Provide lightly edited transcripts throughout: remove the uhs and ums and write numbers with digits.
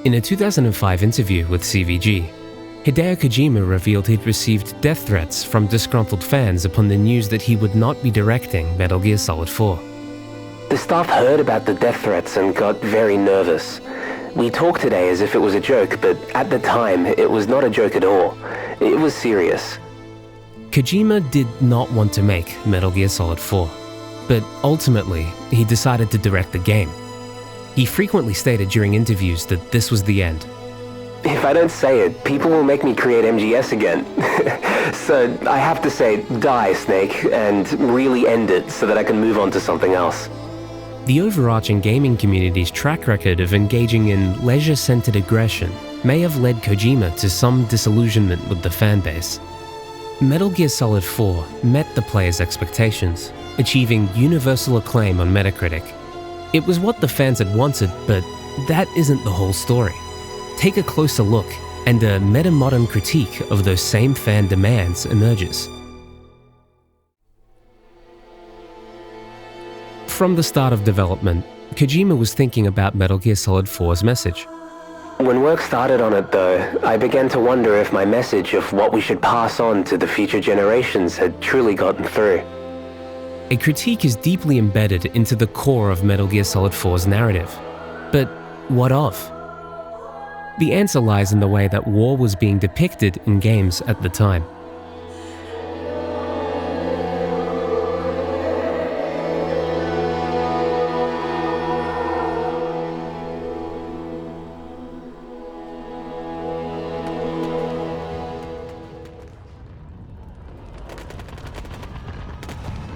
In a 2005 interview with CVG, Hideo Kojima revealed he'd received death threats from disgruntled fans upon the news that he would not be directing Metal Gear Solid 4. The staff heard about the death threats and got very nervous. We talk today as if it was a joke, but at the time, it was not a joke at all. It was serious. Kojima did not want to make Metal Gear Solid 4, but ultimately, he decided to direct the game. He frequently stated during interviews that this was the end. If I don't say it, people will make me create MGS again. So I have to say, die, Snake, and really end it so that I can move on to something else. The overarching gaming community's track record of engaging in leisure-centered aggression may have led Kojima to some disillusionment with the fanbase. Metal Gear Solid 4 met the players' expectations, achieving universal acclaim on Metacritic. It was what the fans had wanted, but that isn't the whole story. Take a closer look, and a Metamodern Critique of those same fan demands emerges. From the start of development, Kojima was thinking about Metal Gear Solid 4's message. When work started on it, though, I began to wonder if my message of what we should pass on to the future generations had truly gotten through. A critique is deeply embedded into the core of Metal Gear Solid 4's narrative. But what of? The answer lies in the way that war was being depicted in games at the time.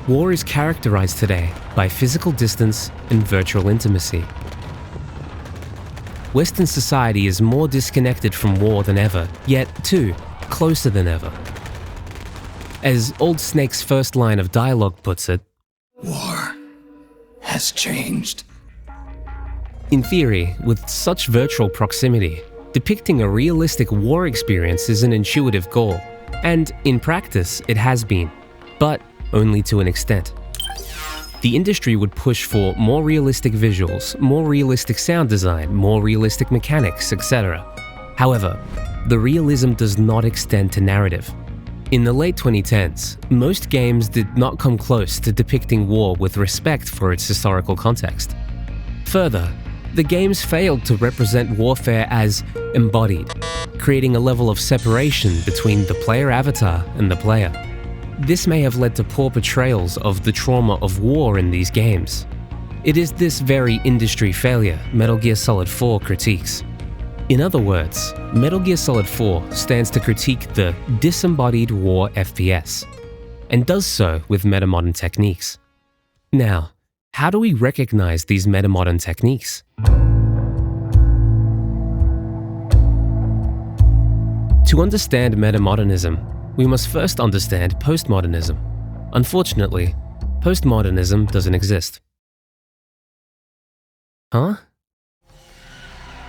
War is characterized today by physical distance and virtual intimacy. Western society is more disconnected from war than ever, yet, too, closer than ever. As Old Snake's first line of dialogue puts it, "War has changed." In theory, with such virtual proximity, depicting a realistic war experience is an intuitive goal, and in practice it has been, but only to an extent. The industry would push for more realistic visuals, more realistic sound design, more realistic mechanics, etc. However, the realism does not extend to narrative. In the late 2010s, most games did not come close to depicting war with respect for its historical context. Further, the games failed to represent warfare as embodied, creating a level of separation between the player avatar and the player. This may have led to poor portrayals of the trauma of war in these games. It is this very industry failure Metal Gear Solid 4 critiques. In other words, Metal Gear Solid 4 stands to critique the disembodied war FPS, and does so with metamodern techniques. Now, how do we recognize these metamodern techniques? To understand metamodernism, we must first understand postmodernism. Unfortunately, postmodernism doesn't exist. Huh?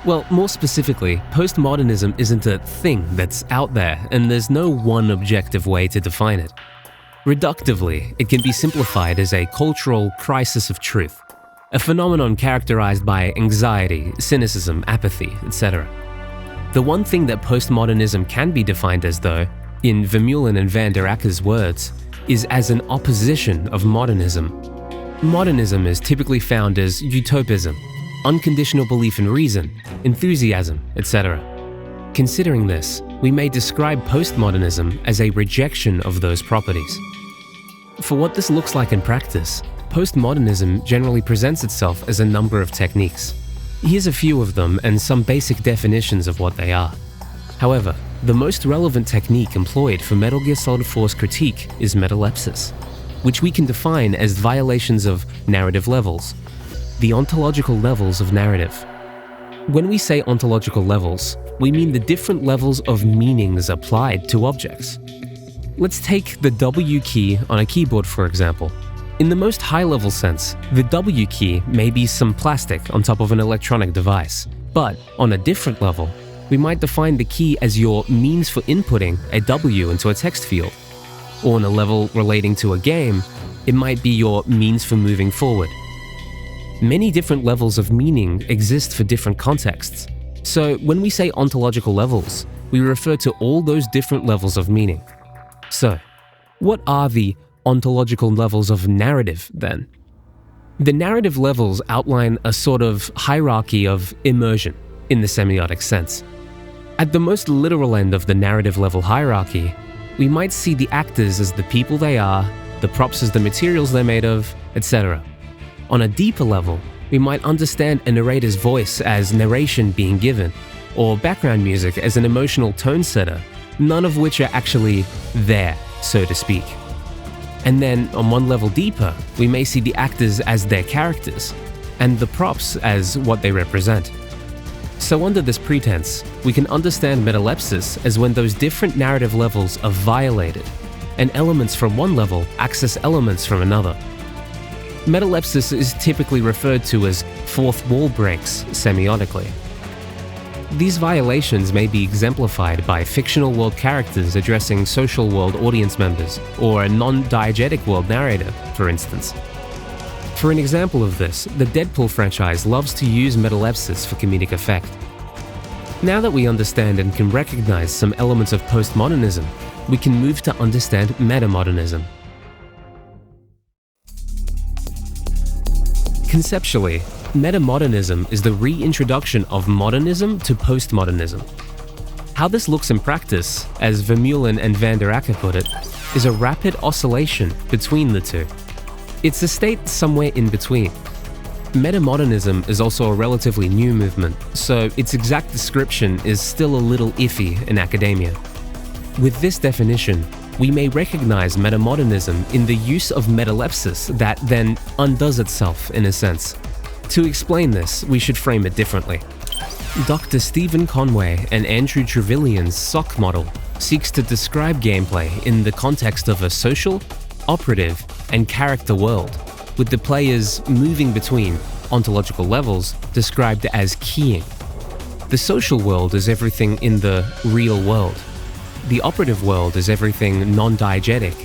Well, more specifically, postmodernism isn't a thing that's out there, and there's no one objective way to define it. Reductively, it can be simplified as a cultural crisis of truth, a phenomenon characterized by anxiety, cynicism, apathy, etc. The one thing that postmodernism can be defined as, though, in Vermeulen and van der Akker's words, is as an opposition of modernism. Modernism is typically found as utopism, unconditional belief in reason, enthusiasm, etc. Considering this, we may describe postmodernism as a rejection of those properties. For what this looks like in practice, postmodernism generally presents itself as a number of techniques. Here's a few of them and some basic definitions of what they are. However, the most relevant technique employed for Metal Gear Solid 4's critique is metalepsis, which we can define as violations of narrative levels, the ontological levels of narrative. When we say ontological levels, we mean the different levels of meanings applied to objects. Let's take the W key on a keyboard, for example. In the most high-level sense, the W key may be some plastic on top of an electronic device, but on a different level, we might define the key as your means for inputting a W into a text field. Or on a level relating to a game, it might be your means for moving forward. Many different levels of meaning exist for different contexts. So when we say ontological levels, we refer to all those different levels of meaning. So, what are the ontological levels of narrative then? The narrative levels outline a sort of hierarchy of immersion in the semiotic sense. At the most literal end of the narrative level hierarchy, we might see the actors as the people they are, the props as the materials they're made of, etc. On a deeper level, we might understand a narrator's voice as narration being given, or background music as an emotional tone setter, none of which are actually there, so to speak. And then, on one level deeper, we may see the actors as their characters, and the props as what they represent. So under this pretense, we can understand metalepsis as when those different narrative levels are violated, and elements from one level access elements from another. Metalepsis is typically referred to as fourth wall breaks semiotically. These violations may be exemplified by fictional world characters addressing social world audience members, or a non-diegetic world narrator, for instance. For an example of this, the Deadpool franchise loves to use metalepsis for comedic effect. Now that we understand and can recognize some elements of postmodernism, we can move to understand metamodernism. Conceptually, metamodernism is the reintroduction of modernism to postmodernism. How this looks in practice, as Vermeulen and van der Acker put it, is a rapid oscillation between the two. It's a state somewhere in between. Metamodernism is also a relatively new movement, so its exact description is still a little iffy in academia. With this definition, we may recognize metamodernism in the use of metalepsis that then undoes itself in a sense. To explain this, we should frame it differently. Dr. Stephen Conway and Andrew Trevelyan's SOC model seeks to describe gameplay in the context of a social, operative, and character world, with the players moving between ontological levels described as keying. The social world is everything in the real world. The operative world is everything non-diegetic,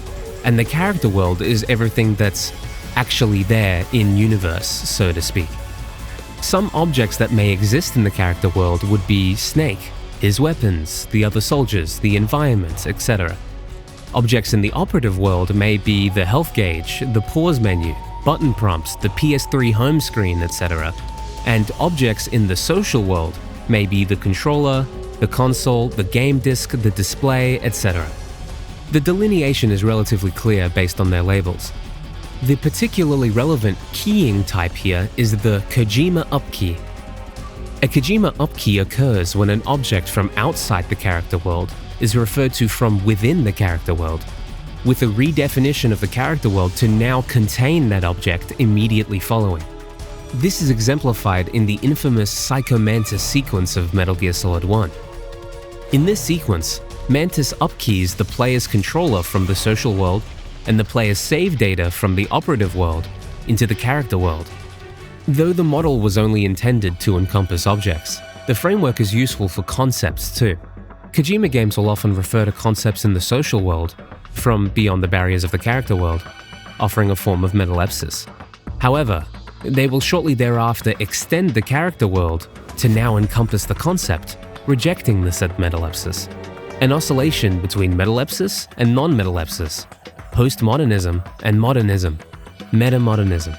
and the character world is everything that's actually there in universe, so to speak. Some objects that may exist in the character world would be Snake, his weapons, the other soldiers, the environment, etc. Objects in the operative world may be the health gauge, the pause menu, button prompts, the PS3 home screen, etc. And objects in the social world may be the controller, the console, the game disc, the display, etc. The delineation is relatively clear based on their labels. The particularly relevant keying type here is the Kojima upkey. A Kojima upkey occurs when an object from outside the character world is referred to from within the character world, with a redefinition of the character world to now contain that object immediately following. This is exemplified in the infamous Psycho Mantis sequence of Metal Gear Solid 1. In this sequence, Mantis upkeys the player's controller from the social world and the player's save data from the operative world into the character world. Though the model was only intended to encompass objects, the framework is useful for concepts too. Kojima games will often refer to concepts in the social world from beyond the barriers of the character world, offering a form of metalepsis. However, they will shortly thereafter extend the character world to now encompass the concept, rejecting the said metalepsis. An oscillation between metalepsis and non-metalepsis, postmodernism and modernism, metamodernism.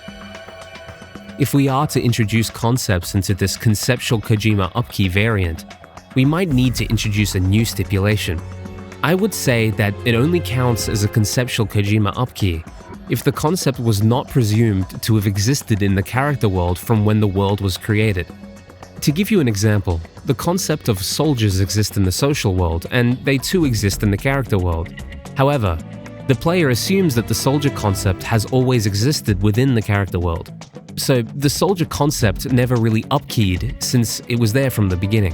If we are to introduce concepts into this conceptual Kojima upkey variant, we might need to introduce a new stipulation. I would say that it only counts as a conceptual Kojima upkey if the concept was not presumed to have existed in the character world from when the world was created. To give you an example, the concept of soldiers exist in the social world, and they too exist in the character world. However, the player assumes that the soldier concept has always existed within the character world. So the soldier concept never really upkeyed since it was there from the beginning.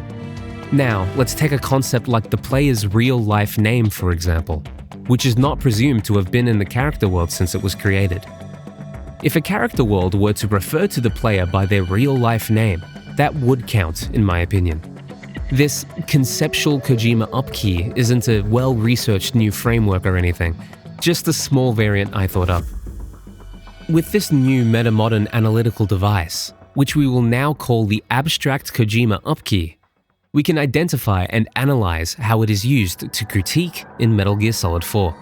Now, let's take a concept like the player's real-life name, for example, which is not presumed to have been in the character world since it was created. If a character world were to refer to the player by their real-life name, that would count, in my opinion. This conceptual Kojima upkey isn't a well-researched new framework or anything, just a small variant I thought up. With this new metamodern analytical device, which we will now call the abstract Kojima upkey, we can identify and analyze how it is used to critique in Metal Gear Solid 4.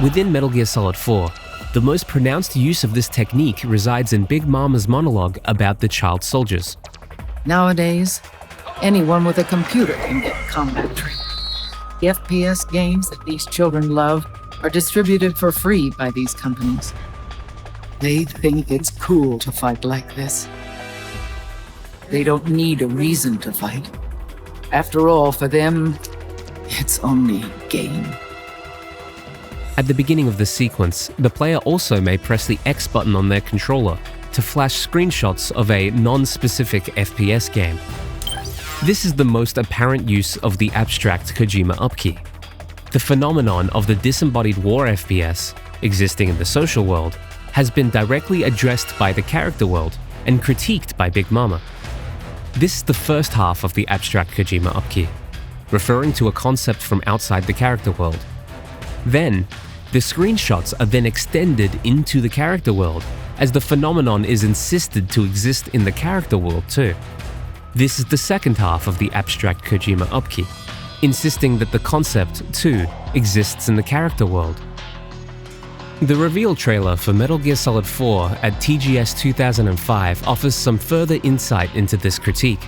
Within Metal Gear Solid 4, the most pronounced use of this technique resides in Big Mama's monologue about the child soldiers. Nowadays, anyone with a computer can get combat training. The FPS games that these children love are distributed for free by these companies. They think it's cool to fight like this. They don't need a reason to fight. After all, for them, it's only a game. At the beginning of the sequence, the player also may press the X button on their controller to flash screenshots of a non-specific FPS game. This is the most apparent use of the abstract Kojima upkey. The phenomenon of the disembodied war FPS, existing in the social world, has been directly addressed by the character world and critiqued by Big Mama. This is the first half of the abstract Kojima upkey, referring to a concept from outside the character world. Then, the screenshots are then extended into the character world, as the phenomenon is insisted to exist in the character world too. This is the second half of the abstract Kojima upkey, insisting that the concept, too, exists in the character world. The reveal trailer for Metal Gear Solid 4 at TGS 2005 offers some further insight into this critique.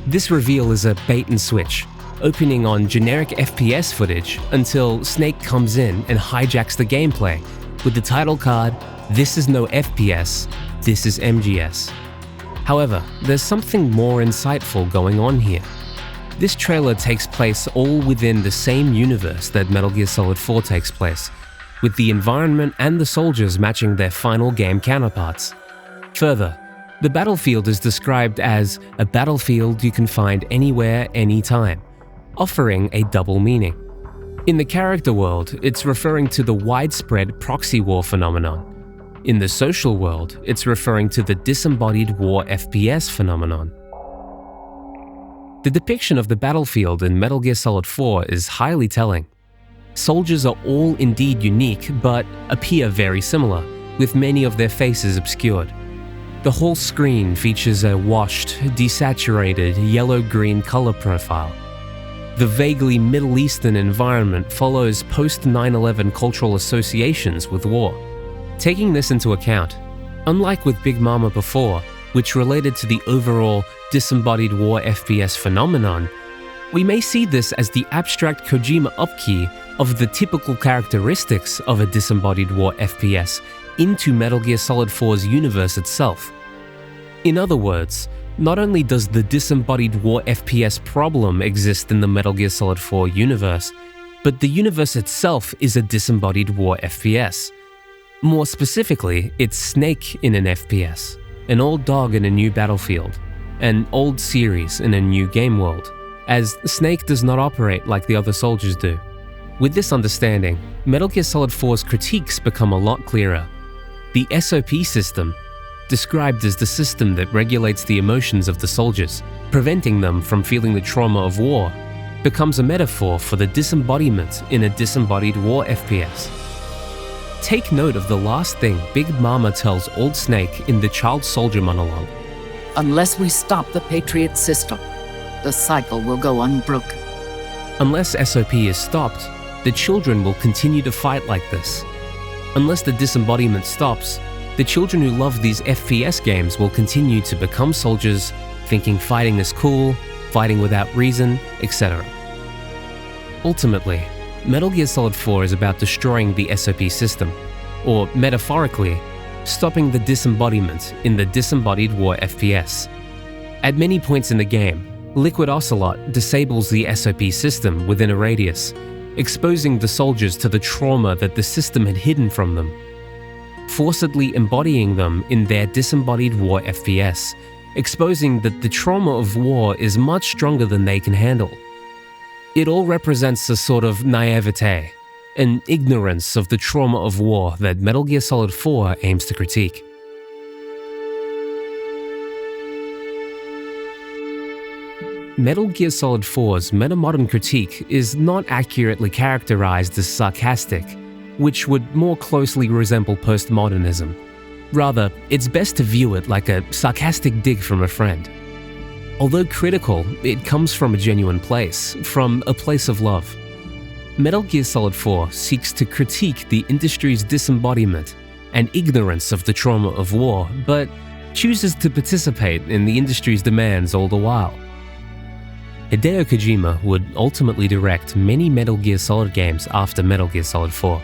This reveal is a bait and switch, opening on generic FPS footage until Snake comes in and hijacks the gameplay with the title card, "This is no FPS, this is MGS." However, there's something more insightful going on here. This trailer takes place all within the same universe that Metal Gear Solid 4 takes place, with the environment and the soldiers matching their final game counterparts. Further, the battlefield is described as a battlefield you can find anywhere, anytime, offering a double meaning. In the character world, it's referring to the widespread proxy war phenomenon. In the social world, it's referring to the disembodied war FPS phenomenon. The depiction of the battlefield in Metal Gear Solid 4 is highly telling. Soldiers are all indeed unique, but appear very similar, with many of their faces obscured. The whole screen features a washed, desaturated, yellow-green color profile. The vaguely Middle Eastern environment follows post-9/11 cultural associations with war. Taking this into account, unlike with Big Mama before, which related to the overall disembodied war FPS phenomenon, we may see this as the abstract Kojima upkey of the typical characteristics of a disembodied war FPS into Metal Gear Solid 4's universe itself. In other words, not only does the disembodied war FPS problem exist in the Metal Gear Solid 4 universe, but the universe itself is a disembodied war FPS. More specifically, it's Snake in an FPS, an old dog in a new battlefield, an old series in a new game world, as Snake does not operate like the other soldiers do. With this understanding, Metal Gear Solid 4's critiques become a lot clearer. The SOP system, described as the system that regulates the emotions of the soldiers, preventing them from feeling the trauma of war, becomes a metaphor for the disembodiment in a disembodied war FPS. Take note of the last thing Big Mama tells Old Snake in the child soldier monologue. Unless we stop the Patriot system, the cycle will go unbroken. Unless SOP is stopped, the children will continue to fight like this. Unless the disembodiment stops, the children who love these FPS games will continue to become soldiers, thinking fighting is cool, fighting without reason, etc. Ultimately, Metal Gear Solid 4 is about destroying the SOP system, or metaphorically, stopping the disembodiment in the disembodied war FPS. At many points in the game, Liquid Ocelot disables the SOP system within a radius, exposing the soldiers to the trauma that the system had hidden from them, forcibly embodying them in their disembodied war FPS, exposing that the trauma of war is much stronger than they can handle. It all represents a sort of naivete, an ignorance of the trauma of war that Metal Gear Solid 4 aims to critique. Metal Gear Solid 4's Metamodern Critique is not accurately characterized as sarcastic, which would more closely resemble postmodernism. Rather, it's best to view it like a sarcastic dig from a friend. Although critical, it comes from a genuine place, from a place of love. Metal Gear Solid 4 seeks to critique the industry's disembodiment and ignorance of the trauma of war, but chooses to participate in the industry's demands all the while. Hideo Kojima would ultimately direct many Metal Gear Solid games after Metal Gear Solid 4.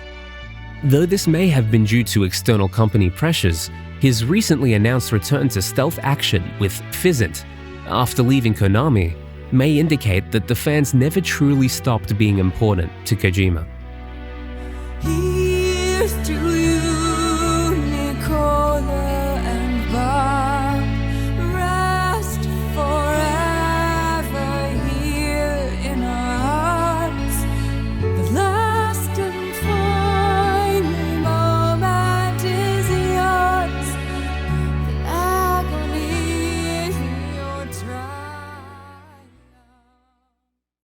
Though this may have been due to external company pressures, his recently announced return to stealth action with Fizzant after leaving Konami may indicate that the fans never truly stopped being important to Kojima.